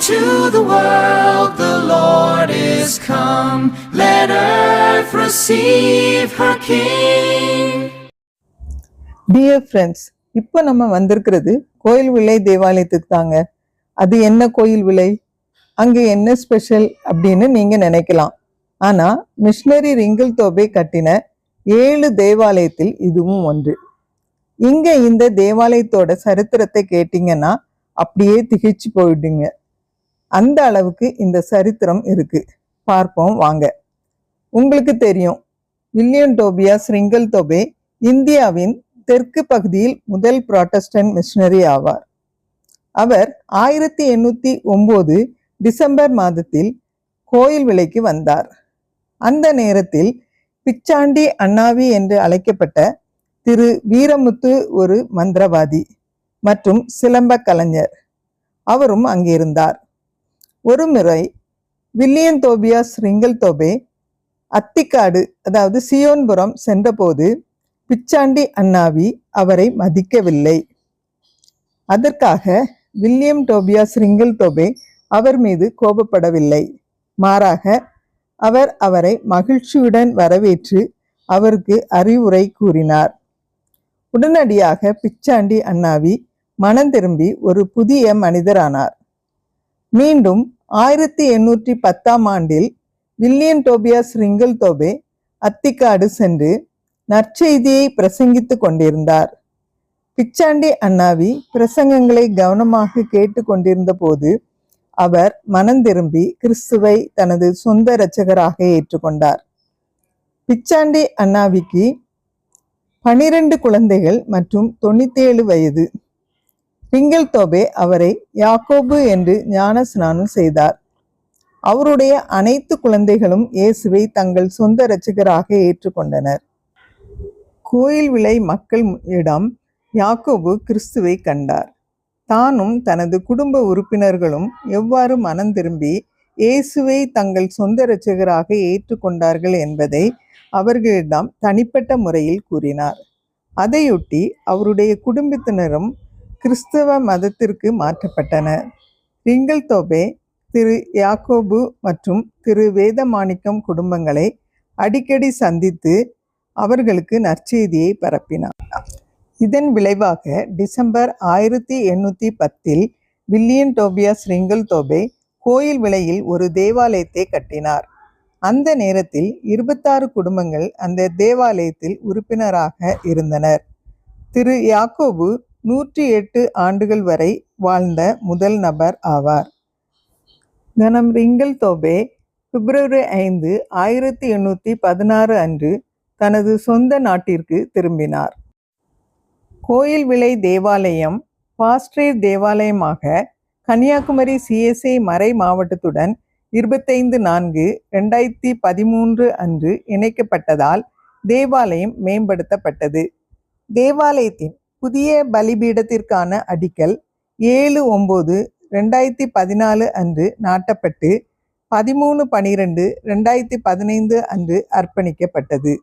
to the world the Lord is come. Let earth receive her King. Dear friends, இப்போ நம்ம வந்திருக்கிறது கோயில் விளை தேவாலயத்துக்கு தாங்க. அது என்ன கோயில் விளை, அங்கே என்ன ஸ்பெஷல் அப்படின்னு நீங்க நினைக்கலாம். ஆனா மிஷனரி ரிங்கிள் தோபே கட்டின 7 தேவாலயத்தில் இதுவும் ஒன்று. இங்க இந்த தேவாலயத்தோட சரித்திரத்தை கேட்டீங்கன்னா அப்படியே திகைச்சு போயிடுங்க. அந்த அளவுக்கு இந்த சரித்திரம் இருக்கு. பார்ப்போம் வாங்க. உங்களுக்கு தெரியும், வில்லியம் டோபியாஸ் ரிங்கிள் தோபே இந்தியாவின் தெற்கு பகுதியில் முதல் புராட்டஸ்டன்ட் மிஷனரி ஆவார். அவர் 1809 டிசம்பர் மாதத்தில் கோயில் விலைக்கு வந்தார். அந்த நேரத்தில் பிச்சாண்டி அண்ணாவி என்று அழைக்கப்பட்ட திரு வீரமுத்து ஒரு மந்திரவாதி மற்றும் சிலம்ப கலைஞர், அவரும் அங்கிருந்தார். ஒரு முறை வில்லியம் தோபியாஸ் ரிங்கிள் தோபே அத்திக்காடு அதாவது சியோன்புரம் சென்றபோது பிச்சாண்டி அண்ணாவி அவரை மதிக்கவில்லை. அதற்காக வில்லியம் டோபியாஸ் ரிங்கிள் தோபே அவர் மீது கோபப்படவில்லை. மாறாக அவர் அவரை மகிழ்ச்சியுடன் வரவேற்று அவருக்கு அறிவுரை கூறினார். உடனடியாக பிச்சாண்டி அண்ணாவி மனம் திரும்பி ஒரு புதிய மனிதரானார். மீண்டும் 1810 ஆண்டில் வில்லியம் டோபியாஸ் ரிங்கிள் தோபே அத்திக்காடு சென்று நற்செய்தியை பிரசங்கித்து கொண்டிருந்தார். பிச்சாண்டி அண்ணாவி பிரசங்கங்களை கவனமாக கேட்டு கொண்டிருந்த போது அவர் மனம் திரும்பி கிறிஸ்துவை தனது சொந்த இரட்சகராக ஏற்றுக்கொண்டார். பிச்சாண்டி அண்ணாவிக்கு 12 குழந்தைகள் மற்றும் 97 வயது. ரிங்கிள் தோபே அவரை யாக்கோபு என்று ஞான ஸ்நானம் செய்தார். அவருடைய அனைத்து குழந்தைகளும் இயேசுவை தங்கள் சொந்த இரட்சகராக ஏற்றுக்கொண்டனர். கோயில் விளை மக்களிடம் யாக்கோபு கிறிஸ்துவை கண்டார். தானும் தனது குடும்ப உறுப்பினர்களும் எவ்வாறு மனம் திரும்பி இயேசுவை தங்கள் சொந்த இரட்சகராக ஏற்றுக்கொண்டார்கள் என்பதை அவர்களிடம் தனிப்பட்ட முறையில் கூறினார். அதையொட்டி அவருடைய குடும்பத்தினரும் கிறிஸ்தவ மதத்திற்கு மாற்றப்பட்டனர். ரிங்கிள் தோபே திரு யாக்கோபு மற்றும் திரு வேதமாணிக்கம் குடும்பங்களை அடிக்கடி சந்தித்து அவர்களுக்கு நற்செய்தியை பரப்பினார். இதன் விளைவாக December 1810 William Tobias wrinkle Dube கோயில் விளையில் ஒரு தேவாலயத்தை கட்டினார். அந்த நேரத்தில் 26 குடும்பங்கள் அந்த தேவாலயத்தில் உறுப்பினராக இருந்தனர். திரு யாக்கோபு 108 ஆண்டுகள் வரை வாழ்ந்த முதல் நபர் ஆவார். கனம் ரிங்கிள் தோபே பிப்ரவரி 5, 1816 அன்று தனது சொந்த நாட்டிற்கு திரும்பினார். கோயில் விளை தேவாலயம் பாஸ்ட்ரேட் தேவாலயமாக கன்னியாகுமரி CSI மறை மாவட்டத்துடன் 25/4/2013 அன்று இணைக்கப்பட்டதால் தேவாலயம் மேம்படுத்தப்பட்டது. தேவாலயத்தின் புதிய பலிபீடத்திற்கான அடிக்கல் 7/9/2014 அன்று நாட்டப்பட்டு 13/12/2015 அன்று அர்ப்பணிக்கப்பட்டது.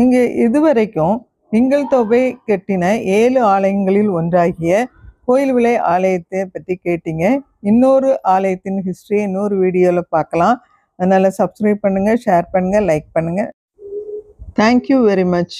இங்கே இதுவரைக்கும் ரிங்கிள் தோபே கட்டின 7 ஆலயங்களில் ஒன்றாகிய கோயில் விளை ஆலயத்தை பற்றி கேட்டீங்க. இன்னொரு ஆலயத்தின் ஹிஸ்டரியை இன்னொரு வீடியோவில் பார்க்கலாம். அதனால் சப்ஸ்கிரைப் பண்ணுங்கள், ஷேர் பண்ணுங்கள், லைக் பண்ணுங்கள். Thank you very much.